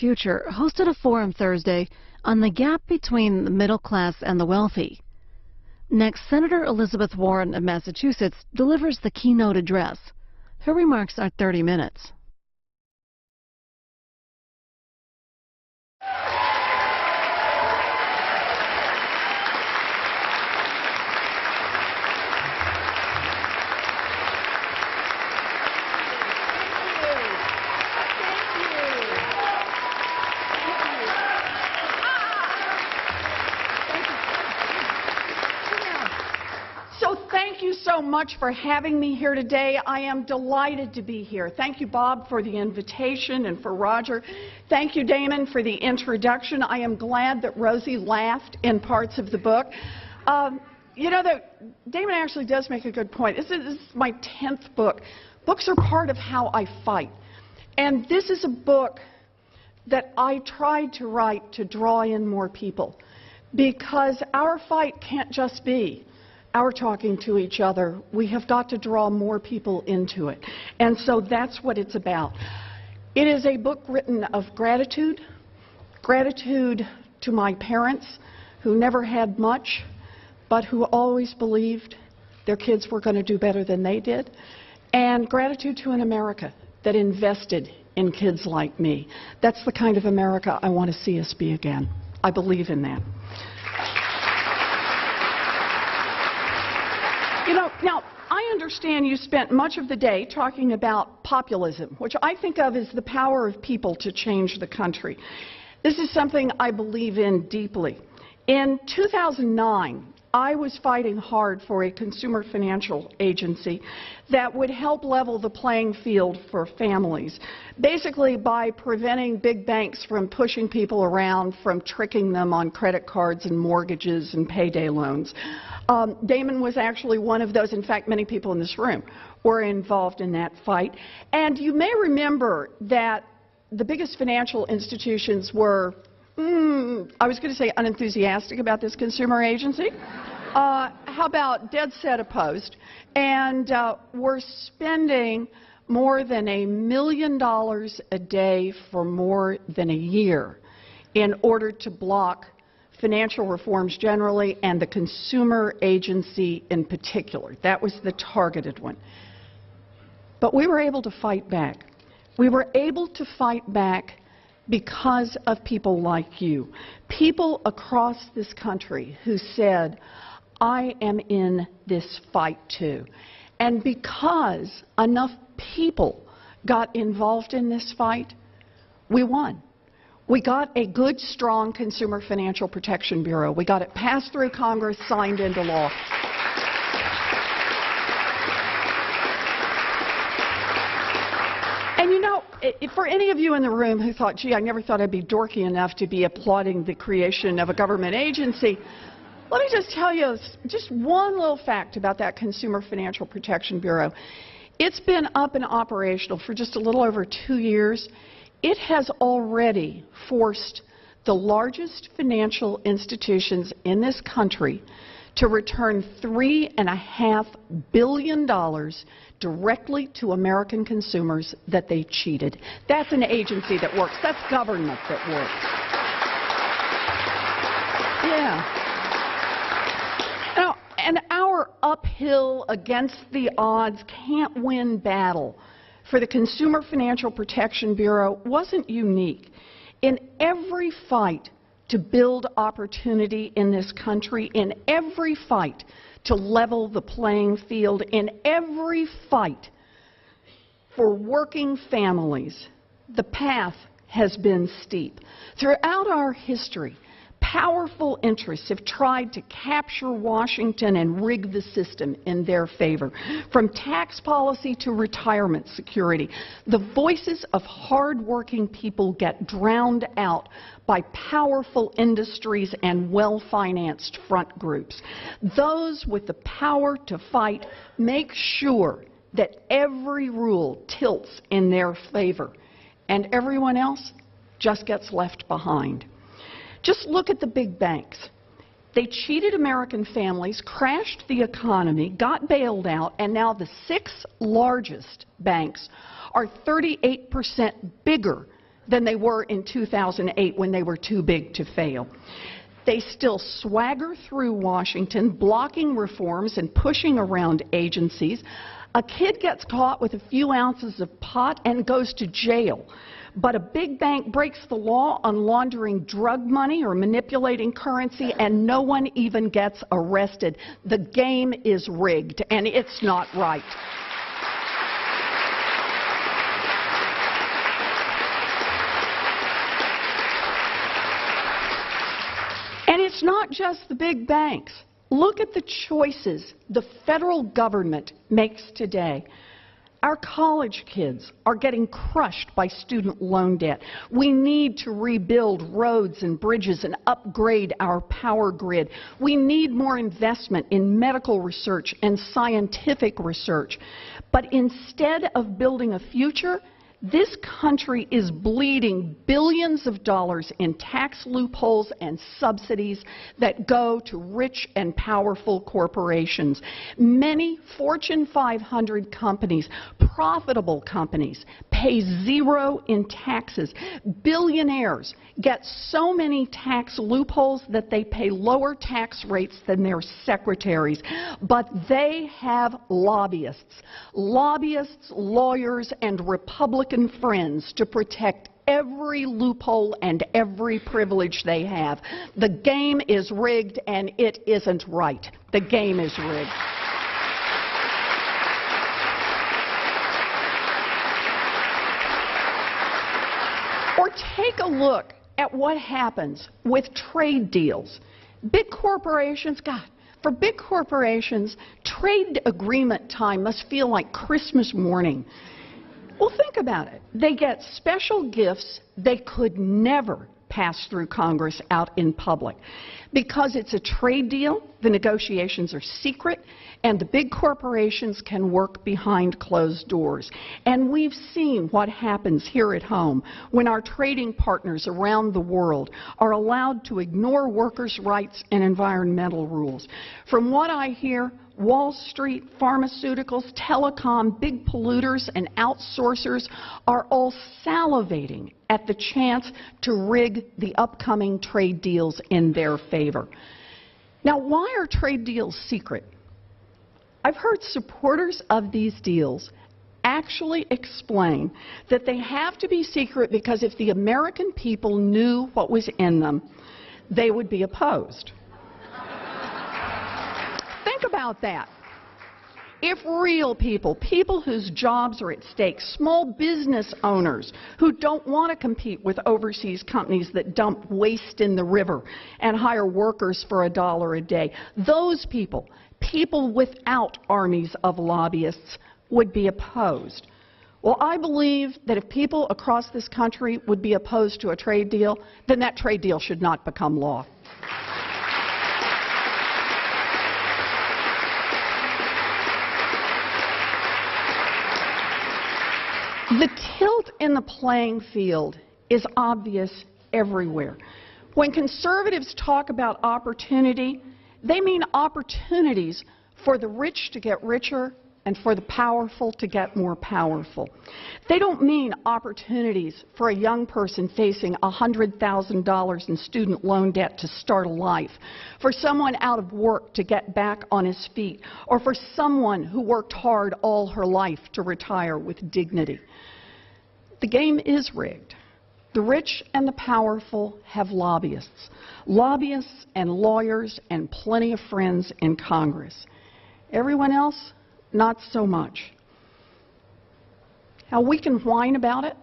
Future hosted a forum Thursday on the gap between the middle class and the wealthy. Next, Senator Elizabeth Warren of Massachusetts delivers the keynote address. Her remarks are 30 minutes. Thank you so much for having me here today. I am delighted to be here. Thank you, Bob, for the invitation, and for Roger. Thank you, Damon, for the introduction. I am glad that Rosie laughed in parts of the book. You know, Damon actually does make a good point. This is my 10th book. Books are part of how I fight. And this is a book that I tried to write to draw in more people, because our fight can't just be our talking to each other. We have got to draw more people into it. And so that's what it's about. It is a book written of gratitude, gratitude to my parents, who never had much, but who always believed their kids were going to do better than they did, and gratitude to an America that invested in kids like me. That's the kind of America I want to see us be again. I believe in that. You know, now, I understand you spent much of the day talking about populism, which I think of as the power of people to change the country. This is something I believe in deeply. In 2009, I was fighting hard for a consumer financial agency that would help level the playing field for families, basically by preventing big banks from pushing people around, from tricking them on credit cards and mortgages and payday loans. Damon was actually one of those. In fact, many people in this room were involved in that fight. And you may remember that the biggest financial institutions were, I was going to say unenthusiastic about this consumer agency. How about dead set opposed? And we're spending more than $1 million a day for more than a year in order to block financial reforms generally and the consumer agency in particular. That was the targeted one. But we were able to fight back. We were able to fight back because of people like you, people across this country who said, I am in this fight too. And because enough people got involved in this fight, we won. We got a good, strong Consumer Financial Protection Bureau. We got it passed through Congress, signed into law. And you know, for any of you in the room who thought, gee, I never thought I'd be dorky enough to be applauding the creation of a government agency, let me just tell you just one little fact about that Consumer Financial Protection Bureau. It's been up and operational for just a little over 2 years. It has already forced the largest financial institutions in this country to return $3.5 billion directly to American consumers that they cheated. That's an agency that works. That's government that works. Yeah. Now, and our uphill, against the odds, can't win battle for the Consumer Financial Protection Bureau wasn't unique. In every fight to build opportunity in this country, in every fight to level the playing field, in every fight for working families, the path has been steep. Throughout our history, powerful interests have tried to capture Washington and rig the system in their favor. From tax policy to retirement security, the voices of hard-working people get drowned out by powerful industries and well-financed front groups. Those with the power to fight make sure that every rule tilts in their favor, and everyone else just gets left behind. Just look at the big banks. They cheated American families, crashed the economy, got bailed out, and now the 6 largest banks are 38% bigger than they were in 2008 when they were too big to fail. They still swagger through Washington, blocking reforms and pushing around agencies. A kid gets caught with a few ounces of pot and goes to jail. But a big bank breaks the law on laundering drug money or manipulating currency, and no one even gets arrested. The game is rigged, and it's not right. And it's not just the big banks. Look at the choices the federal government makes today. Our college kids are getting crushed by student loan debt. We need to rebuild roads and bridges and upgrade our power grid. We need more investment in medical research and scientific research. But instead of building a future, this country is bleeding billions of dollars in tax loopholes and subsidies that go to rich and powerful corporations. Many Fortune 500 companies, profitable companies, pay zero in taxes. Billionaires get so many tax loopholes that they pay lower tax rates than their secretaries. But they have lobbyists. Lobbyists, lawyers, and Republican friends to protect every loophole and every privilege they have. The game is rigged, and it isn't right. The game is rigged. Or take a look at what happens with trade deals. Big corporations, God, for big corporations, trade agreement time must feel like Christmas morning. Well, think about it. They get special gifts they could never pass through Congress out in public. Because it's a trade deal, the negotiations are secret, and the big corporations can work behind closed doors. And we've seen what happens here at home when our trading partners around the world are allowed to ignore workers' rights and environmental rules. From what I hear, Wall Street, pharmaceuticals, telecom, big polluters, and outsourcers are all salivating at the chance to rig the upcoming trade deals in their favor. Now, why are trade deals secret? I've heard supporters of these deals actually explain that they have to be secret because if the American people knew what was in them, they would be opposed. Think about that. If real people, people whose jobs are at stake, small business owners who don't want to compete with overseas companies that dump waste in the river and hire workers for $1 a day, those people, people without armies of lobbyists, would be opposed. Well, I believe that if people across this country would be opposed to a trade deal, then that trade deal should not become law. The tilt in the playing field is obvious everywhere. When conservatives talk about opportunity, they mean opportunities for the rich to get richer and for the powerful to get more powerful. They don't mean opportunities for a young person facing $100,000 in student loan debt to start a life, for someone out of work to get back on his feet, or for someone who worked hard all her life to retire with dignity. The game is rigged. The rich and the powerful have lobbyists. Lobbyists and lawyers and plenty of friends in Congress. Everyone else, not so much. Now, we can whine about it,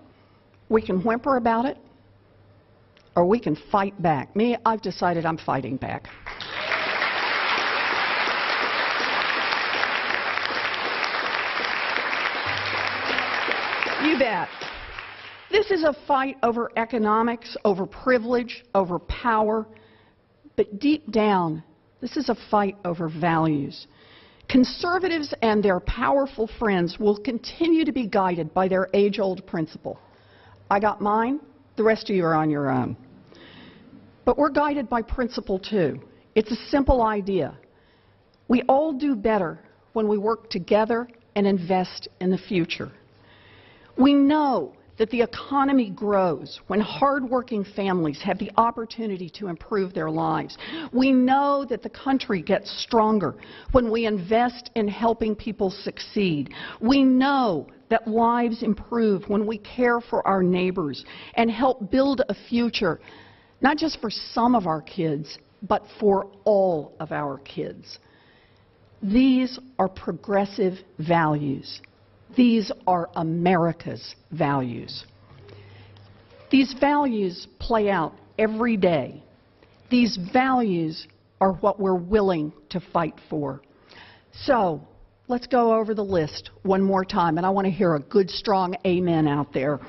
we can whimper about it, or we can fight back. Me, I've decided I'm fighting back. You bet. This is a fight over economics, over privilege, over power, but deep down, this is a fight over values. Conservatives and their powerful friends will continue to be guided by their age-old principle. I got mine, the rest of you are on your own. But we're guided by principle too. It's a simple idea. We all do better when we work together and invest in the future. We know that the economy grows when hardworking families have the opportunity to improve their lives. We know that the country gets stronger when we invest in helping people succeed. We know that lives improve when we care for our neighbors and help build a future, not just for some of our kids, but for all of our kids. These are progressive values. These are America's values. These values play out every day. These values are what we're willing to fight for. So, let's go over the list one more time, and I want to hear a good, strong amen out there.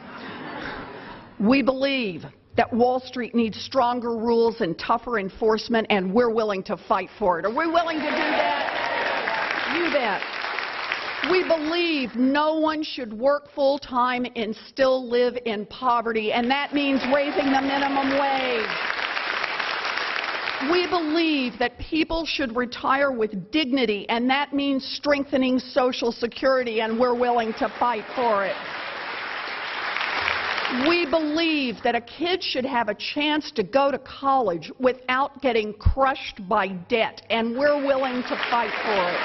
We believe that Wall Street needs stronger rules and tougher enforcement, and we're willing to fight for it. Are we willing to do that? You bet. We believe no one should work full-time and still live in poverty, and that means raising the minimum wage. We believe that people should retire with dignity, and that means strengthening Social Security, and we're willing to fight for it. We believe that a kid should have a chance to go to college without getting crushed by debt, and we're willing to fight for it.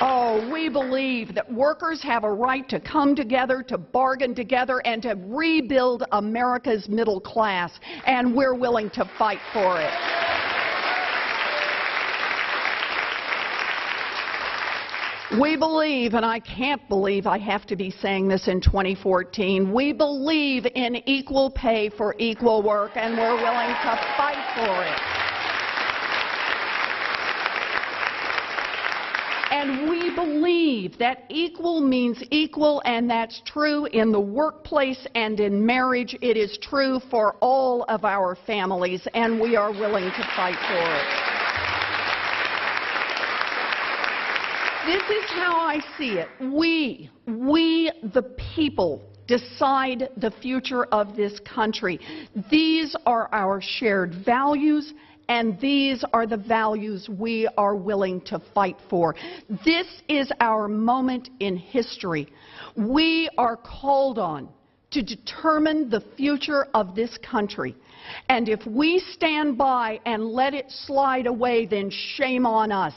Oh, we believe that workers have a right to come together, to bargain together, and to rebuild America's middle class, and we're willing to fight for it. We believe, and I can't believe I have to be saying this in 2014, we believe in equal pay for equal work, and we're willing to fight for it. And we believe that equal means equal, and that's true in the workplace and in marriage. It is true for all of our families, and we are willing to fight for it. This is how I see it. We the people, decide the future of this country. These are our shared values, and these are the values we are willing to fight for. This is our moment in history. We are called on to determine the future of this country. And if we stand by and let it slide away, then shame on us.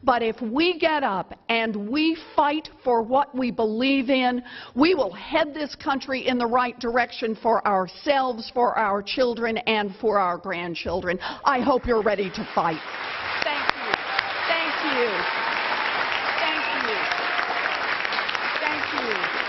But if we get up and we fight for what we believe in, we will head this country in the right direction for ourselves, for our children, and for our grandchildren. I hope you're ready to fight. Thank you. Thank you. Thank you. Thank you.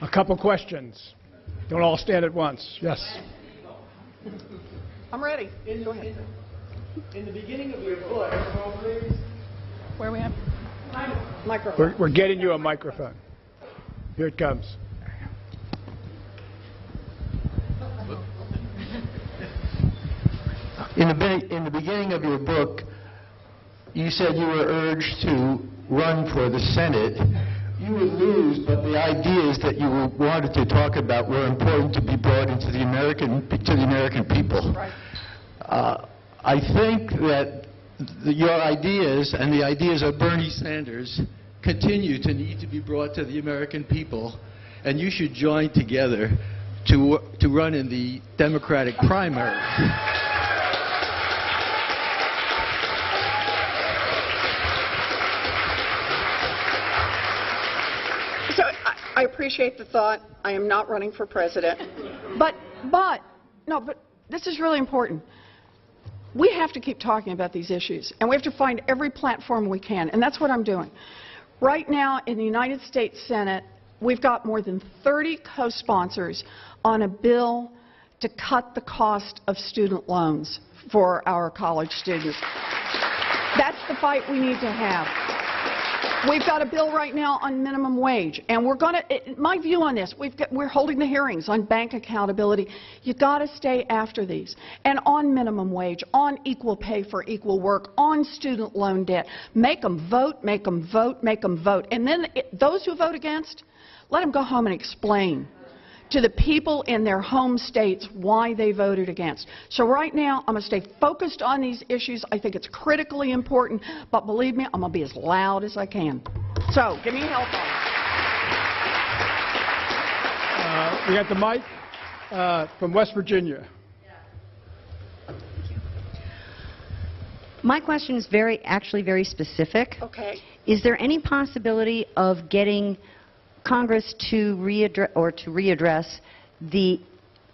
A couple questions. Don't all stand at once. Yes. I'm ready. Go ahead. In the beginning of your book, Where are we at? Microphone. We're getting you a microphone. Here it comes. in the beginning of your book, you said you were urged to run for the Senate. You would lose, but the ideas that you wanted to talk about were important to be brought into the American people. Right. I think that your ideas and the ideas of Bernie Sanders continue to need to be brought to the American people, and you should join together to run in the Democratic primary. So I appreciate the thought. I am not running for president. But this is really important. We have to keep talking about these issues, and we have to find every platform we can, and that's what I'm doing. Right now in the United States Senate, we've got more than 30 co-sponsors on a bill to cut the cost of student loans for our college students. That's the fight we need to have. We've got a bill right now on minimum wage, and we're going to, my view on this, we're holding the hearings on bank accountability. You've got to stay after these. And on minimum wage, on equal pay for equal work, on student loan debt. Make them vote, make them vote, make them vote. And then those who vote against, let them go home and explain to the people in their home states why they voted against. So right now, I'm going to stay focused on these issues. I think it's critically important, but believe me, I'm going to be as loud as I can. So give me help on it. We got the mic from West Virginia. My question is actually very specific. Okay. Is there any possibility of getting Congress to readdress the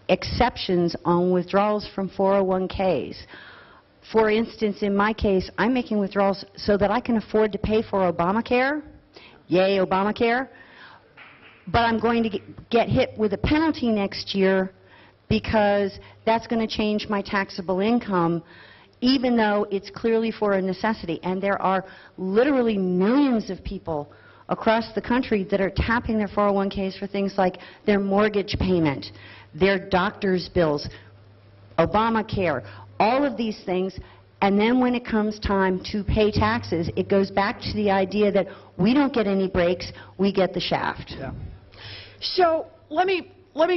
exceptions on withdrawals from 401ks? For instance, in my case, I'm making withdrawals so that I can afford to pay for Obamacare. Yay, Obamacare. But I'm going to get hit with a penalty next year because that's going to change my taxable income, even though it's clearly for a necessity. And there are literally millions of people across the country that are tapping their 401ks for things like their mortgage payment, their doctor's bills, Obamacare, all of these things. And then when it comes time to pay taxes, it goes back to the idea that we don't get any breaks, we get the shaft. Yeah. So let me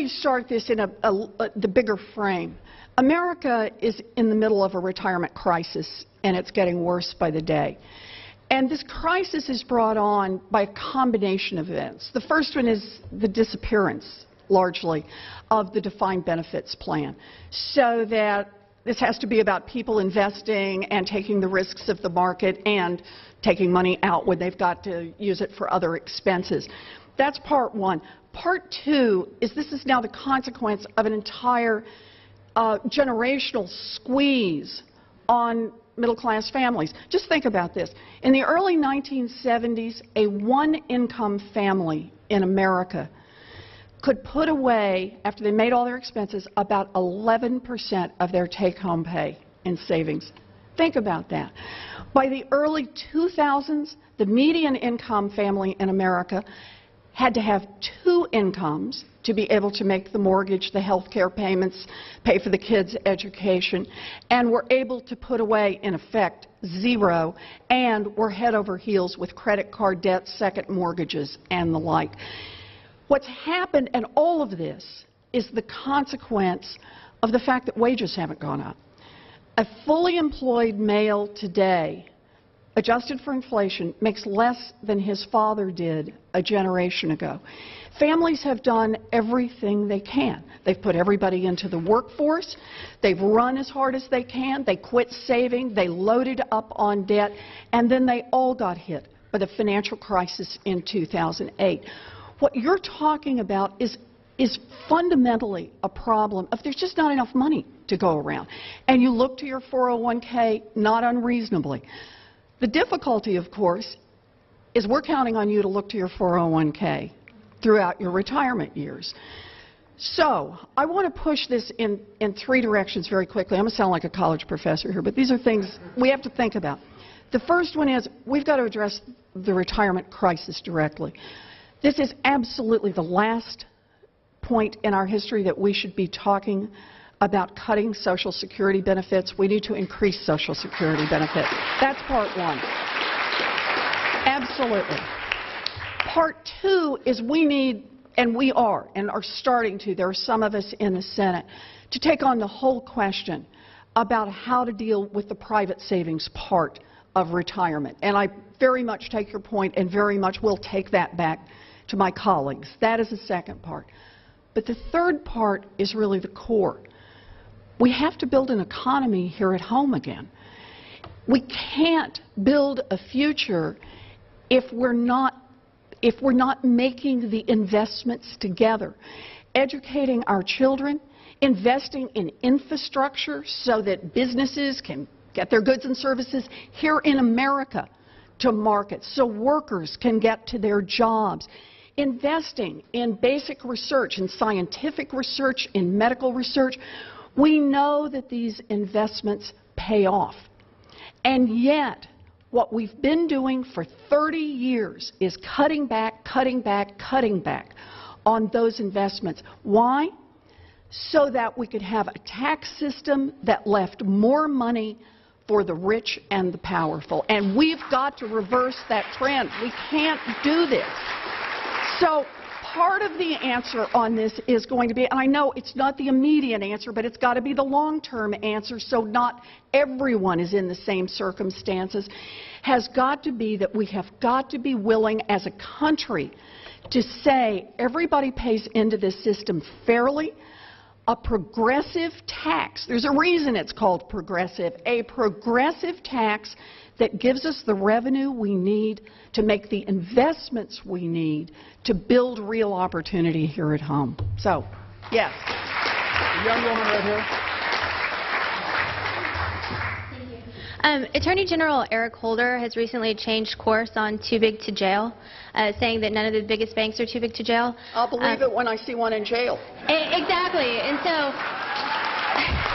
start this in the bigger frame. America is in the middle of a retirement crisis, and it's getting worse by the day. And this crisis is brought on by a combination of events. The first one is the disappearance, largely, of the defined benefits plan. So that this has to be about people investing and taking the risks of the market and taking money out when they've got to use it for other expenses. That's part one. Part two is this is now the consequence of an entire generational squeeze on middle-class families. Just think about this. In the early 1970s, a one-income family in America could put away, after they made all their expenses, about 11% of their take-home pay in savings. Think about that. By the early 2000s, the median income family in America had to have two incomes to be able to make the mortgage, the health care payments, pay for the kids' education, and were able to put away, in effect, zero, and were head over heels with credit card debt, second mortgages, and the like. What's happened, and all of this, is the consequence of the fact that wages haven't gone up. A fully employed male today, adjusted for inflation, makes less than his father did a generation ago. Families have done everything they can. They've put everybody into the workforce. They've run as hard as they can. They quit saving. They loaded up on debt. And then they all got hit by the financial crisis in 2008. What you're talking about is fundamentally a problem of there's just not enough money to go around. And you look to your 401k not unreasonably. The difficulty, of course, is we're counting on you to look to your 401k throughout your retirement years. So I want to push this in three directions very quickly. I'm going to sound like a college professor here, but these are things we have to think about. The first one is we've got to address the retirement crisis directly. This is absolutely the last point in our history that we should be talking about cutting Social Security benefits. We need to increase Social Security benefits. That's part one. Absolutely. Part two is we need, and we are starting to, there are some of us in the Senate, to take on the whole question about how to deal with the private savings part of retirement. And I very much take your point and very much will take that back to my colleagues. That is the second part. But the third part is really the core. We have to build an economy here at home again. We can't build a future if we're not making the investments together. Educating our children, investing in infrastructure so that businesses can get their goods and services here in America to market, so workers can get to their jobs. Investing in basic research, in scientific research, in medical research. We know that these investments pay off. And yet, What we've been doing for 30 years is cutting back, cutting back, cutting back on those investments. Why? So that we could have a tax system that left more money for the rich and the powerful. And we've got to reverse that trend. We can't do this. So part of the answer on this is going to be, and I know it's not the immediate answer, but it's got to be the long-term answer, so not everyone is in the same circumstances, has got to be that we have got to be willing as a country to say everybody pays into this system fairly. A progressive tax, there's a reason it's called progressive, a progressive tax that gives us the revenue we need to make the investments we need to build real opportunity here at home. So, yes. The young woman right here. Attorney General Eric Holder has recently changed course on too big to jail, saying that none of the biggest banks are too big to jail. I'll believe it when I see one in jail. Exactly. And so,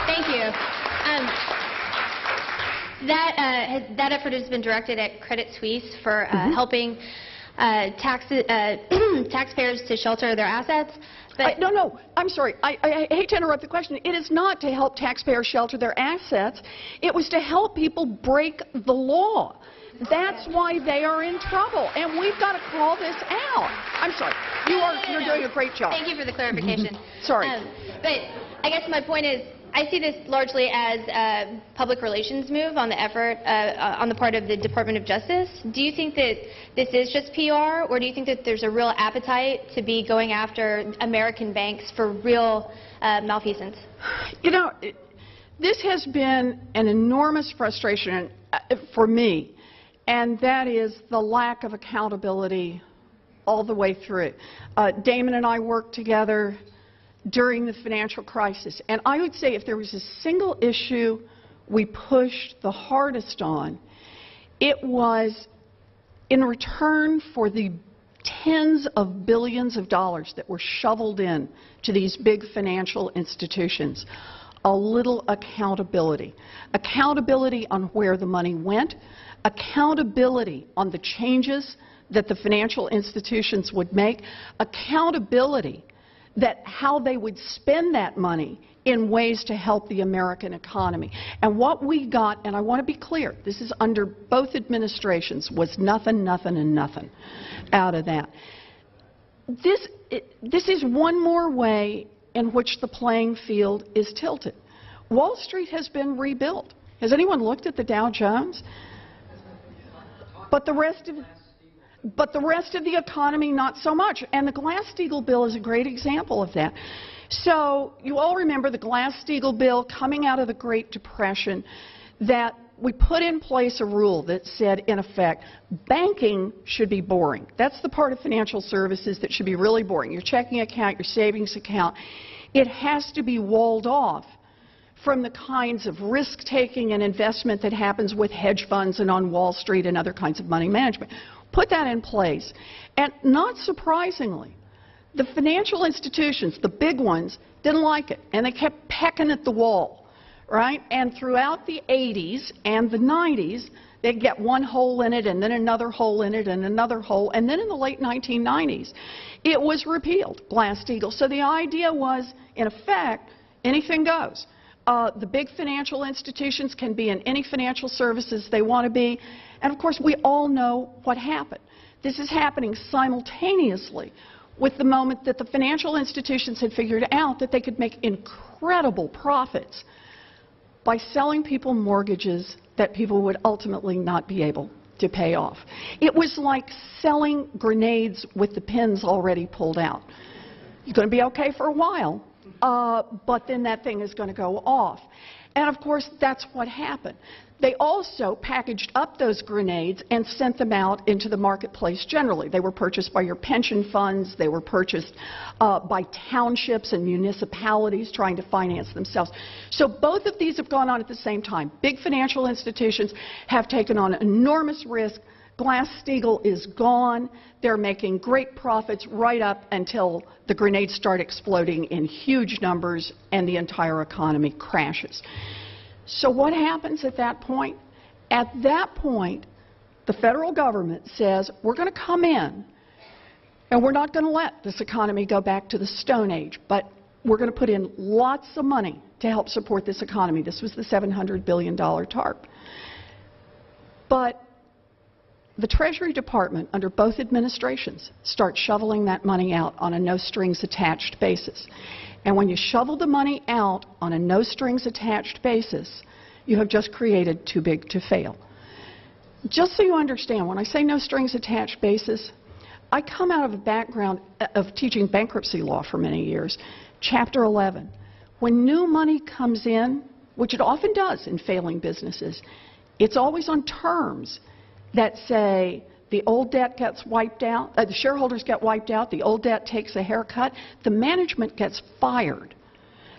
thank you. That effort has been directed at Credit Suisse for helping taxpayers to shelter their assets. But No, I'm sorry. I hate to interrupt the question. It is not to help taxpayers shelter their assets. It was to help people break the law. That's why they are in trouble, and we've got to call this out. I'm sorry. You're doing a great job. Thank you for the clarification. Sorry. But I guess my point is, I see this largely as a public relations move on the effort on the part of the Department of Justice. Do you think that this is just PR, or do you think that there's a real appetite to be going after American banks for real malfeasance? You know, this has been an enormous frustration for me, and that is the lack of accountability all the way through. Damon and I worked together during the financial crisis, and I would say if there was a single issue we pushed the hardest on, it was in return for the tens of billions of dollars that were shoveled in to these big financial institutions, a little accountability. Accountability on where the money went, accountability on the changes that the financial institutions would make, accountability that how they would spend that money in ways to help the American economy. And what we got, and I want to be clear, this is under both administrations, was nothing, nothing, and nothing out of that. This is one more way in which the playing field is tilted. Wall Street has been rebuilt. Has anyone looked at the Dow Jones? But the rest of the economy, not so much. And the Glass-Steagall bill is a great example of that. So you all remember the Glass-Steagall bill coming out of the Great Depression, that we put in place a rule that said, in effect, banking should be boring. That's the part of financial services that should be really boring. Your checking account, your savings account, it has to be walled off from the kinds of risk-taking and investment that happens with hedge funds and on Wall Street and other kinds of money management. Put that in place. And not surprisingly, the financial institutions, the big ones, didn't like it, and they kept pecking at the wall, right? And throughout the 80s and the 90s, they'd get one hole in it and then another hole in it and another hole, and then in the late 1990s, it was repealed, Glass-Steagall. So the idea was, in effect, anything goes. The big financial institutions can be in any financial services they want to be. And of course, we all know what happened. This is happening simultaneously with the moment that the financial institutions had figured out that they could make incredible profits by selling people mortgages that people would ultimately not be able to pay off. It was like selling grenades with the pins already pulled out. You're going to be okay for a while, but then that thing is going to go off. And of course, that's what happened. They also packaged up those grenades and sent them out into the marketplace generally. They were purchased by your pension funds. They were purchased by townships and municipalities trying to finance themselves. So both of these have gone on at the same time. Big financial institutions have taken on enormous risk. Glass-Steagall is gone. They're making great profits right up until the grenades start exploding in huge numbers and the entire economy crashes. So what happens at that point? At that point, the federal government says, we're going to come in and we're not going to let this economy go back to the Stone Age, but we're going to put in lots of money to help support this economy. This was the $700 billion TARP. But the Treasury Department, under both administrations, starts shoveling that money out on a no-strings-attached basis. And when you shovel the money out on a no-strings-attached basis, you have just created too big to fail. Just so you understand, when I say no-strings-attached basis, I come out of a background of teaching bankruptcy law for many years. Chapter 11. When new money comes in, which it often does in failing businesses, it's always on terms that say the old debt gets wiped out, the shareholders get wiped out, the old debt takes a haircut, the management gets fired.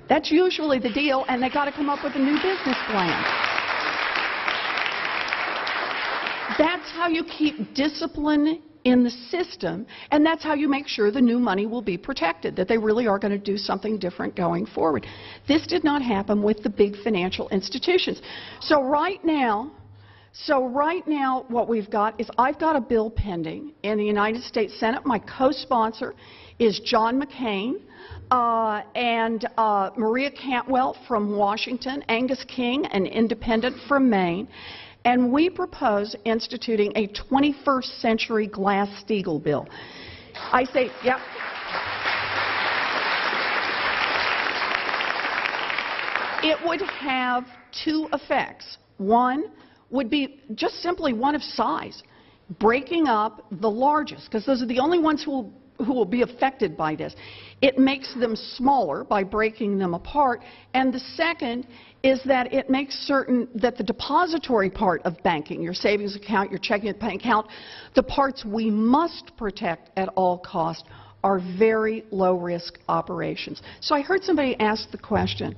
That's usually the deal, and they got to come up with a new business plan. That's how you keep discipline in the system, and that's how you make sure the new money will be protected, that they really are going to do something different going forward. This did not happen with the big financial institutions. So right now, what we've got is I've got a bill pending in the United States Senate. My co-sponsor is John McCain and Maria Cantwell from Washington, Angus King, an independent from Maine. And we propose instituting a 21st century Glass-Steagall bill. I say, yep. It would have two effects. One would be just simply one of size, breaking up the largest, because those are the only ones who will be affected by this. It makes them smaller by breaking them apart. And the second is that it makes certain that the depository part of banking, your savings account, your checking account, the parts we must protect at all costs, are very low-risk operations. So I heard somebody ask the question,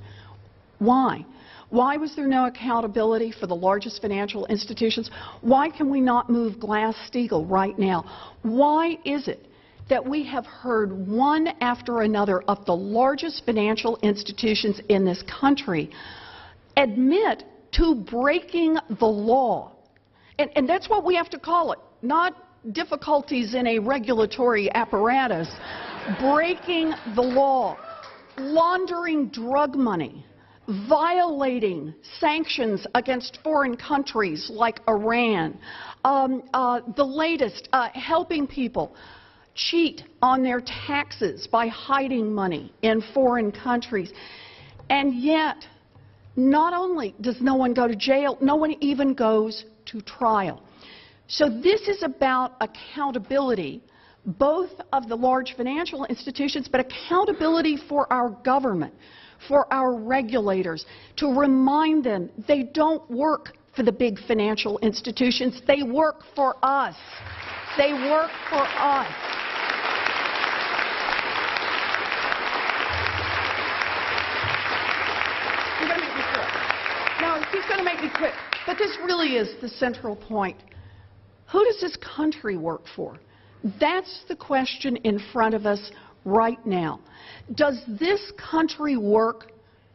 why? Why was there no accountability for the largest financial institutions? Why can we not move Glass-Steagall right now? Why is it that we have heard one after another of the largest financial institutions in this country admit to breaking the law? And that's what we have to call it, not difficulties in a regulatory apparatus. Breaking the law, laundering drug money, violating sanctions against foreign countries like Iran, the latest, helping people cheat on their taxes by hiding money in foreign countries. And yet, not only does no one go to jail, no one even goes to trial. So this is about accountability, both of the large financial institutions, but accountability for our government, for our regulators, to remind them they don't work for the big financial institutions, they work for us. They work for us. You're going to make me quit. No, he's going to make me quit. But this really is the central point. Who does this country work for? That's the question in front of us right now. Does this country work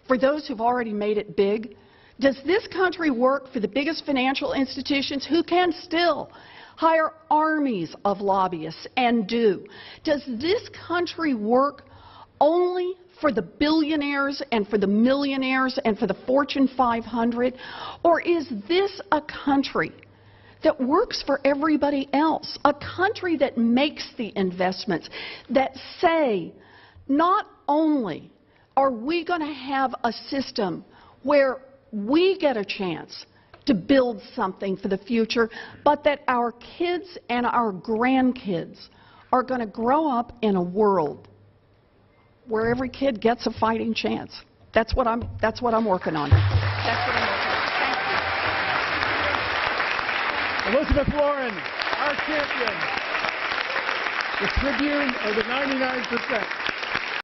for those who've already made it big? Does this country work for the biggest financial institutions who can still hire armies of lobbyists and do? Does this country work only for the billionaires and for the millionaires and for the Fortune 500? Or is this a country that works for everybody else? A country that makes the investments, that say, not only are we going to have a system where we get a chance to build something for the future, but that our kids and our grandkids are going to grow up in a world where every kid gets a fighting chance. That's what I'm working on. That's what I'm working on. Thank you. Elizabeth Warren, our champion, the Tribune of the 99%.